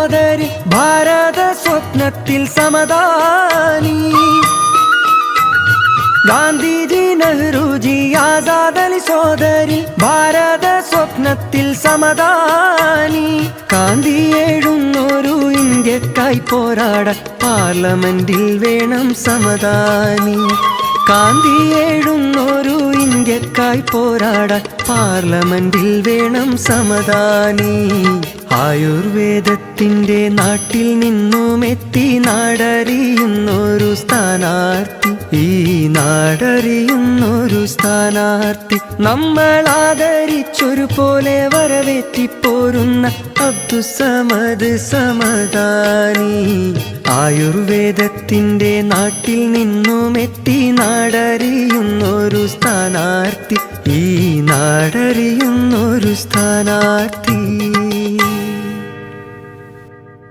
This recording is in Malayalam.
സോദരി ഭാരത സ്വപ്നത്തിൽ സമദാനി ഗാന്ധിജി നെഹ്റുജി ആസാദലി സോദരി ഭാരത സ്വപ്നത്തിൽ സമദാനി കാന്തി എഴുന്നൊരു ഇന്ത്യക്കായി പോരാടാൻ പാർലമെന്റിൽ വേണം സമദാനി കാന്തി എഴുന്നൊരു ഇന്ത്യക്കായി പോരാടാൻ പാർലമെന്റിൽ വേണം സമദാനി ആയുർവേദത്തിന്റെ നാട്ടിൽ നിന്നുമെത്തി നാടറിയുന്നൊരു സ്ഥാനാർത്ഥി ഈ നാടറിയുന്നൊരു സ്ഥാനാർത്ഥി നമ്മൾ ആദരിച്ചൊരു പോലെ വരവേറ്റിപ്പോരുന്ന അബ്ദുസ്സമദ് സമദാനി ആയുർവേദത്തിന്റെ നാട്ടിൽ നിന്നുമെത്തി നാടറിയുന്നൊരു സ്ഥാനാർത്ഥി ഈ നാടറിയുന്നൊരു സ്ഥാനാർത്ഥി